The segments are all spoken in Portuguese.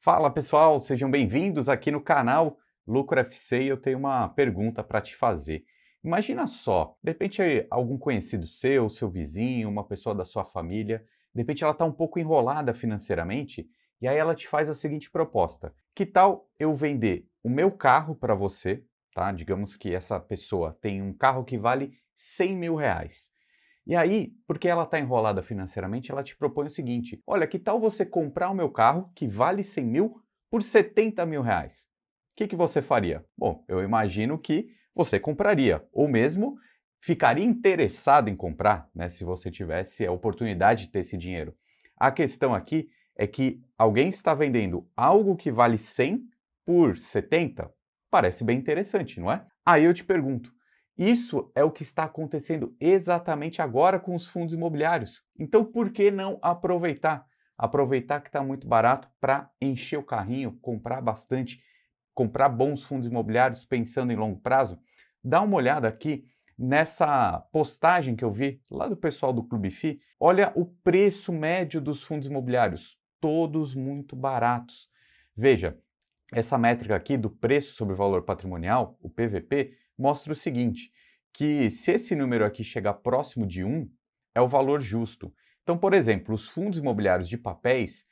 Fala pessoal, sejam bem-vindos aqui no canal Lucro FC e eu tenho uma pergunta para te fazer. Imagina só, de repente algum conhecido seu vizinho, uma pessoa da sua família, de repente ela está um pouco enrolada financeiramente e aí ela te faz a seguinte proposta: que tal eu vender o meu carro para você, tá? Digamos que essa pessoa tem um carro que vale R$ 100.000. E aí, porque ela está enrolada financeiramente, ela te propõe o seguinte: olha, que tal você comprar o meu carro, que vale 100 mil, por R$ 70.000? O que você faria? Bom, eu imagino que você compraria, ou mesmo ficaria interessado em comprar, né, se você tivesse a oportunidade de ter esse dinheiro. A questão aqui é que alguém está vendendo algo que vale 100 por 70, parece bem interessante, não é? Aí eu te pergunto, isso é o que está acontecendo exatamente agora com os fundos imobiliários. Então, por que não aproveitar? Aproveitar que está muito barato para encher o carrinho, comprar bastante, comprar bons fundos imobiliários pensando em longo prazo? Dá uma olhada aqui nessa postagem que eu vi lá do pessoal do Clube FI. Olha o preço médio dos fundos imobiliários, todos muito baratos. Veja, essa métrica aqui do preço sobre o valor patrimonial, o PVP, mostra o seguinte, que se esse número aqui chegar próximo de 1, é o valor justo. Então, por exemplo, os fundos imobiliários de papéis,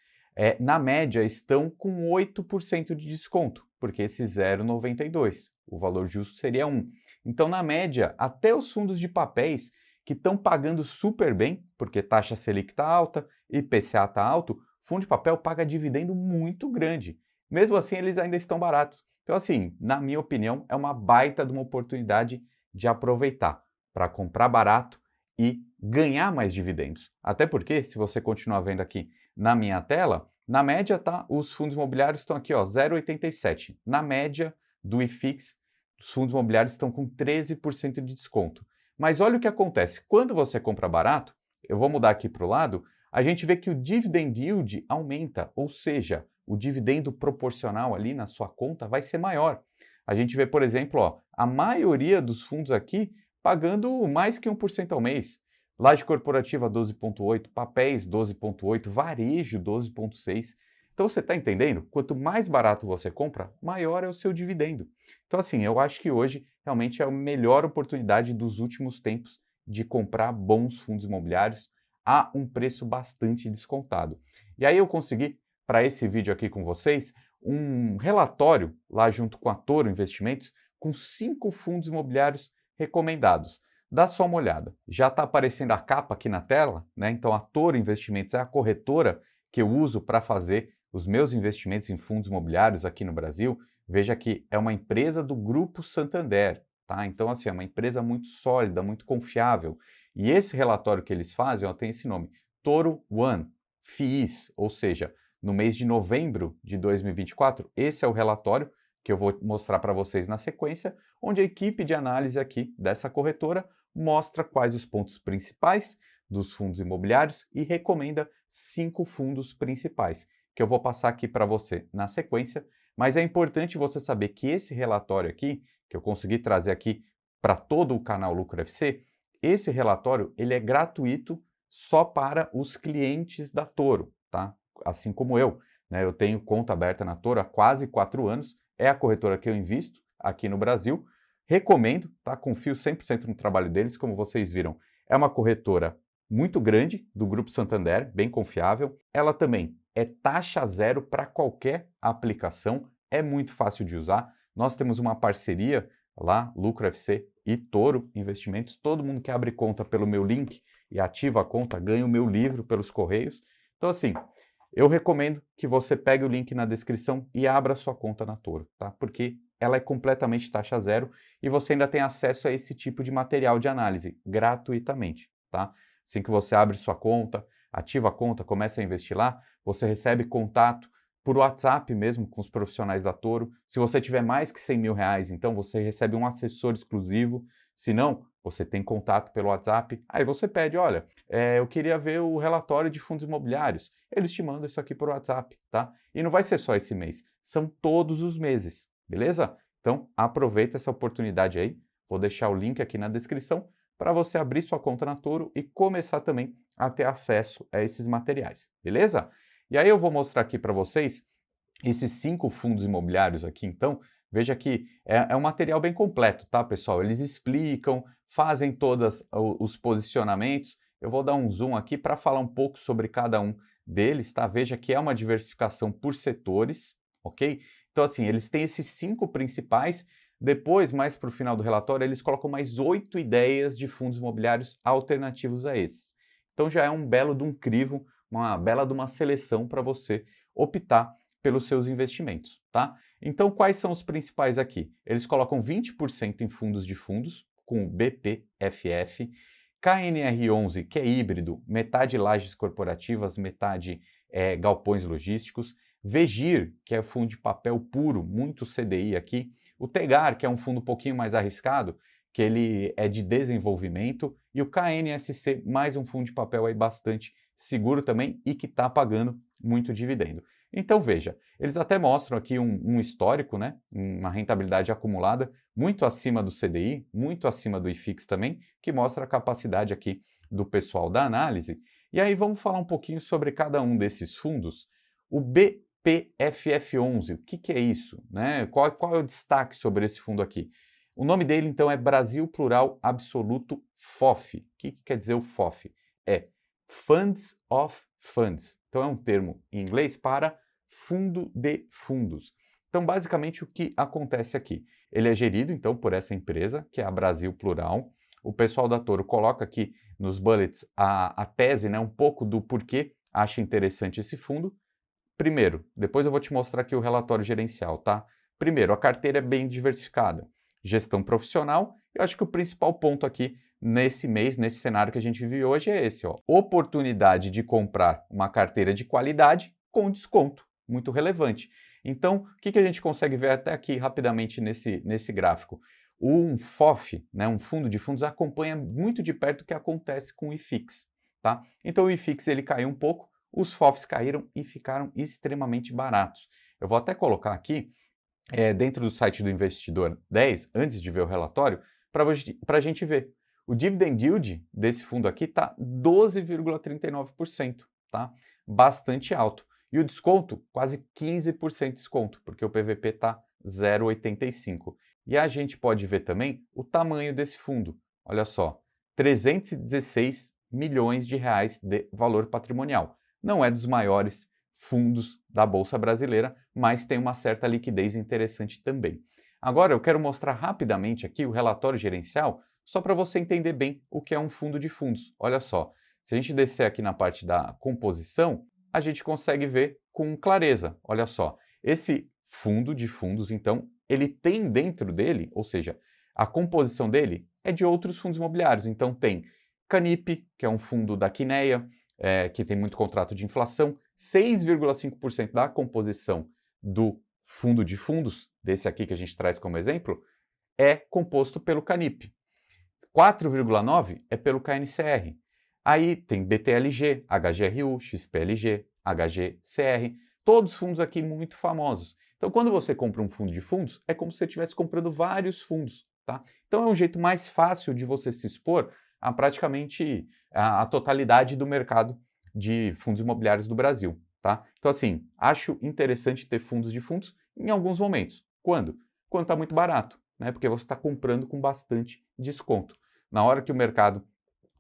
na média, estão com 8% de desconto, porque esse 0,92, o valor justo seria 1. Então, na média, até os fundos de papéis que estão pagando super bem, porque taxa Selic está alta, IPCA está alto, fundo de papel paga dividendo muito grande. Mesmo assim, eles ainda estão baratos. Então, assim, na minha opinião, é uma baita de uma oportunidade de aproveitar para comprar barato e ganhar mais dividendos. Até porque, se você continuar vendo aqui na minha tela, na média, tá, os fundos imobiliários estão aqui, ó, 0,87. Na média do IFIX, os fundos imobiliários estão com 13% de desconto. Mas olha o que acontece. Quando você compra barato, eu vou mudar aqui para o lado, a gente vê que o dividend yield aumenta, ou seja, o dividendo proporcional ali na sua conta vai ser maior. A gente vê, por exemplo, ó, a maioria dos fundos aqui pagando mais que 1% ao mês. Laje corporativa 12,8, papéis 12,8, varejo 12,6. Então você está entendendo? Quanto mais barato você compra, maior é o seu dividendo. Então assim, eu acho que hoje realmente é a melhor oportunidade dos últimos tempos de comprar bons fundos imobiliários a um preço bastante descontado. E aí eu consegui para esse vídeo aqui com vocês um relatório lá junto com a Toro Investimentos com 5 fundos imobiliários recomendados. Dá só uma olhada. Já está aparecendo a capa aqui na tela, né? Então a Toro Investimentos é a corretora que eu uso para fazer os meus investimentos em fundos imobiliários aqui no Brasil. Veja que é uma empresa do Grupo Santander, tá? Então assim, é uma empresa muito sólida, muito confiável. E esse relatório que eles fazem, ó, tem esse nome, Toro One FIIs, ou seja, no mês de novembro de 2024. Esse é o relatório que eu vou mostrar para vocês na sequência, onde a equipe de análise aqui dessa corretora mostra quais os pontos principais dos fundos imobiliários e recomenda 5 fundos principais, que eu vou passar aqui para você na sequência, mas é importante você saber que esse relatório aqui, que eu consegui trazer aqui para todo o canal Lucro FC, esse relatório ele é gratuito só para os clientes da Toro, tá? Assim como eu, né? Eu tenho conta aberta na Toro há quase 4 anos, é a corretora que eu invisto aqui no Brasil. Recomendo, tá? Confio 100% no trabalho deles, como vocês viram. É uma corretora muito grande, do Grupo Santander, bem confiável. Ela também é taxa zero para qualquer aplicação, é muito fácil de usar. Nós temos uma parceria lá, Lucro FC e Toro Investimentos. Todo mundo que abre conta pelo meu link e ativa a conta ganha o meu livro pelos correios. Então, assim, eu recomendo que você pegue o link na descrição e abra sua conta na Toro, tá? Porque ela é completamente taxa zero e você ainda tem acesso a esse tipo de material de análise gratuitamente, tá? Assim que você abre sua conta, ativa a conta, começa a investir lá, você recebe contato por WhatsApp mesmo com os profissionais da Toro. Se você tiver mais que R$ 100.000, então você recebe um assessor exclusivo. Se não, você tem contato pelo WhatsApp. Aí você pede, olha, eu queria ver o relatório de fundos imobiliários. Eles te mandam isso aqui por WhatsApp, tá? E não vai ser só esse mês, são todos os meses, beleza? Então aproveita essa oportunidade aí. Vou deixar o link aqui na descrição para você abrir sua conta na Toro e começar também a ter acesso a esses materiais, beleza? E aí eu vou mostrar aqui para vocês esses 5 fundos imobiliários aqui, então, veja que é um material bem completo, tá, pessoal? Eles explicam, fazem todos os posicionamentos. Eu vou dar um zoom aqui para falar um pouco sobre cada um deles, tá? Veja que é uma diversificação por setores, ok? Então, assim, eles têm esses 5 principais. Depois, mais para o final do relatório, eles colocam mais 8 ideias de fundos imobiliários alternativos a esses. Então, já é um belo de um crivo, uma bela de uma seleção para você optar pelos seus investimentos, tá? Então, quais são os principais aqui? Eles colocam 20% em fundos de fundos, com o BPFF, KNR11, que é híbrido, metade lajes corporativas, metade galpões logísticos, VEGIR, que é fundo de papel puro, muito CDI aqui, o TEGAR, que é um fundo um pouquinho mais arriscado, que ele é de desenvolvimento, e o KNSC, mais um fundo de papel aí bastante seguro também e que está pagando muito dividendo. Então veja, eles até mostram aqui um histórico, né, uma rentabilidade acumulada muito acima do CDI, muito acima do IFIX também, que mostra a capacidade aqui do pessoal da análise. E aí vamos falar um pouquinho sobre cada um desses fundos. O BPFF11, o que é isso? Né? Qual é o destaque sobre esse fundo aqui? O nome dele então é Brasil Plural Absoluto FOF. O que quer dizer o FOF? É Funds of Funds. Então é um termo em inglês para fundo de fundos. Então, basicamente, o que acontece aqui? Ele é gerido, então, por essa empresa, que é a Brasil Plural. O pessoal da Toro coloca aqui nos bullets a tese, né, um pouco do porquê acha interessante esse fundo. Primeiro, depois eu vou te mostrar aqui o relatório gerencial, tá? Primeiro, a carteira é bem diversificada. Gestão profissional, eu acho que o principal ponto aqui nesse mês, nesse cenário que a gente vive hoje é esse, ó. Oportunidade de comprar uma carteira de qualidade com desconto, muito relevante. Então, o que a gente consegue ver até aqui rapidamente nesse gráfico? Um FOF, né, um fundo de fundos, acompanha muito de perto o que acontece com o IFIX, tá? Então o IFIX ele caiu um pouco, os FOFs caíram e ficaram extremamente baratos. Eu vou até colocar aqui, dentro do site do Investidor 10, antes de ver o relatório, para a gente ver. O dividend yield desse fundo aqui está 12,39%, tá? Bastante alto. E o desconto, quase 15% de desconto, porque o PVP está 0,85. E a gente pode ver também o tamanho desse fundo. Olha só, 316 milhões de reais de valor patrimonial. Não é dos maiores fundos da Bolsa Brasileira, mas tem uma certa liquidez interessante também. Agora eu quero mostrar rapidamente aqui o relatório gerencial, só para você entender bem o que é um fundo de fundos. Olha só, se a gente descer aqui na parte da composição, a gente consegue ver com clareza. Olha só, esse fundo de fundos, então, ele tem dentro dele, ou seja, a composição dele é de outros fundos imobiliários. Então tem Canip, que é um fundo da Quineia, que tem muito contrato de inflação, 6,5% da composição do fundo de fundos, desse aqui que a gente traz como exemplo, é composto pelo Canip. 4,9% é pelo KNCR. Aí tem BTLG, HGRU, XPLG, HGCR, todos fundos aqui muito famosos. Então, quando você compra um fundo de fundos, é como se você estivesse comprando vários fundos, tá? Então, é um jeito mais fácil de você se expor a praticamente a totalidade do mercado de fundos imobiliários do Brasil, tá? Então, assim, acho interessante ter fundos de fundos em alguns momentos. Quando? Quando está muito barato, né? Porque você está comprando com bastante desconto. Na hora que o mercado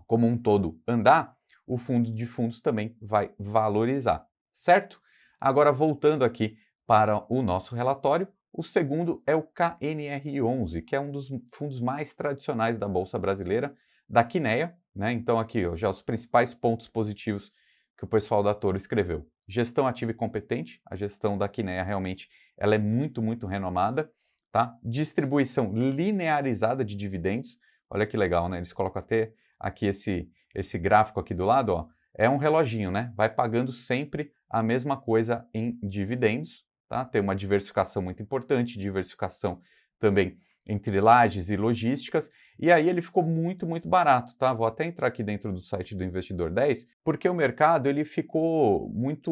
como um todo andar, o fundo de fundos também vai valorizar, certo? Agora, voltando aqui para o nosso relatório, o segundo é o KNR11, que é um dos fundos mais tradicionais da Bolsa Brasileira, da Quineia, né? Então aqui, ó, já os principais pontos positivos que o pessoal da Toro escreveu. Gestão ativa e competente, a gestão da Quineia realmente ela é muito, muito renomada, tá? Distribuição linearizada de dividendos, olha que legal, né? Eles colocam até aqui esse gráfico aqui do lado, ó, é um reloginho, né? Vai pagando sempre a mesma coisa em dividendos, tá? Tem uma diversificação muito importante, diversificação também entre lajes e logísticas, e aí ele ficou muito, muito barato, tá? Vou até entrar aqui dentro do site do Investidor 10, porque o mercado ele ficou muito,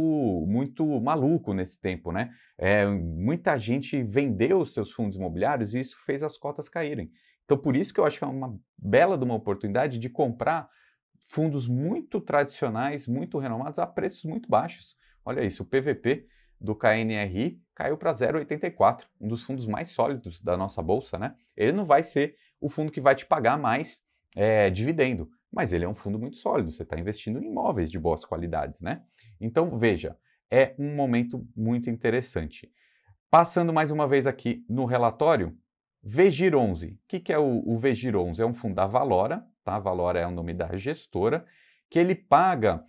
muito maluco nesse tempo, né? Muita gente vendeu os seus fundos imobiliários e isso fez as cotas caírem. Então, por isso que eu acho que é uma bela de uma oportunidade de comprar fundos muito tradicionais, muito renomados, a preços muito baixos. Olha isso, o PVP do KNRI caiu para 0,84, um dos fundos mais sólidos da nossa bolsa, né? Ele não vai ser o fundo que vai te pagar mais dividendo, mas ele é um fundo muito sólido, você está investindo em imóveis de boas qualidades, né? Então, veja, é um momento muito interessante. Passando mais uma vez aqui no relatório, VGIR11. O que é o VGIR11? É um fundo da Valora, tá? A Valora é o nome da gestora, que ele paga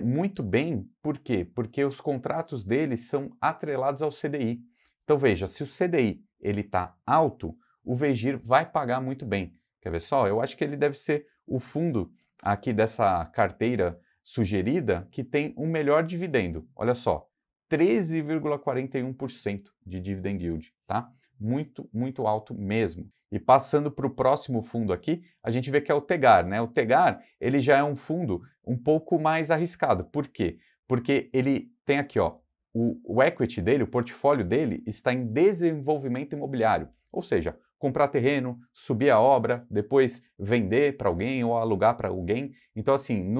muito bem, por quê? Porque os contratos deles são atrelados ao CDI. Então veja, se o CDI está alto, o VGIR vai pagar muito bem. Quer ver só? Eu acho que ele deve ser o fundo aqui dessa carteira sugerida que tem um melhor dividendo. Olha só, 13,41% de dividend yield, tá? Muito, muito alto mesmo. E passando para o próximo fundo aqui, a gente vê que é o Tegar, né? O Tegar, ele já é um fundo um pouco mais arriscado. Por quê? Porque ele tem aqui, ó, o equity dele, o portfólio dele está em desenvolvimento imobiliário. Ou seja, comprar terreno, subir a obra, depois vender para alguém ou alugar para alguém. Então, assim,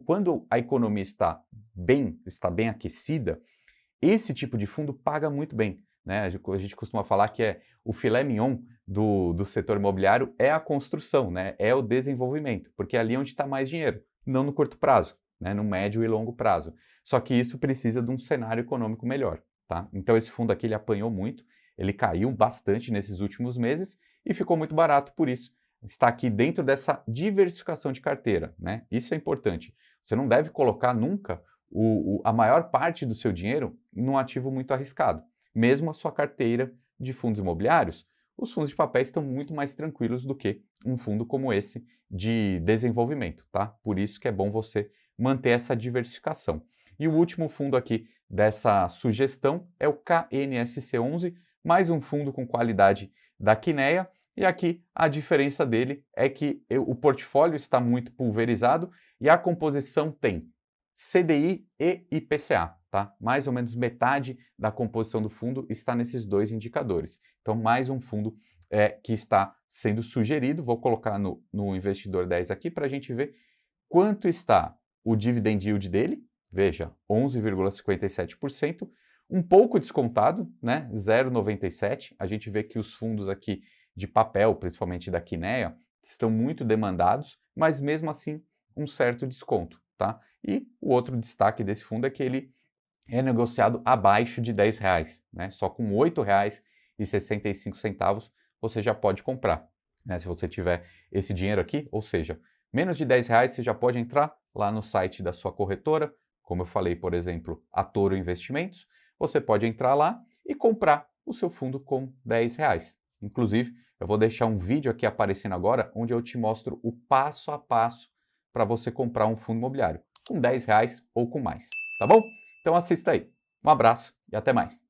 quando a economia está bem aquecida, esse tipo de fundo paga muito bem, né? A gente costuma falar que o filé mignon do setor imobiliário é a construção, né? É o desenvolvimento, porque é ali onde está mais dinheiro, não no curto prazo, né? No médio e longo prazo. Só que isso precisa de um cenário econômico melhor, tá? Então esse fundo aqui ele apanhou muito, ele caiu bastante nesses últimos meses e ficou muito barato por isso. Está aqui dentro dessa diversificação de carteira, né? Isso é importante. Você não deve colocar nunca a maior parte do seu dinheiro num ativo muito arriscado. Mesmo a sua carteira de fundos imobiliários, os fundos de papéis estão muito mais tranquilos do que um fundo como esse de desenvolvimento, tá? Por isso que é bom você manter essa diversificação. E o último fundo aqui dessa sugestão é o KNSC11, mais um fundo com qualidade da Kinea, e aqui a diferença dele é que o portfólio está muito pulverizado e a composição tem CDI e IPCA, tá? Mais ou menos metade da composição do fundo está nesses dois indicadores. Então, mais um fundo que está sendo sugerido. Vou colocar no Investidor 10 aqui para a gente ver quanto está o dividend yield dele. Veja, 11,57%, um pouco descontado, né? 0,97%. A gente vê que os fundos aqui de papel, principalmente da Kinea, estão muito demandados, mas mesmo assim um certo desconto, tá? E o outro destaque desse fundo é que ele é negociado abaixo de R$10, né? Só com R$8,65 você já pode comprar, né? Se você tiver esse dinheiro aqui, ou seja, menos de R$10 você já pode entrar lá no site da sua corretora, como eu falei, por exemplo, a Toro Investimentos, você pode entrar lá e comprar o seu fundo com R$10. Inclusive, eu vou deixar um vídeo aqui aparecendo agora, onde eu te mostro o passo a passo para você comprar um fundo imobiliário, com R$10 ou com mais, tá bom? Então assista aí. Um abraço e até mais.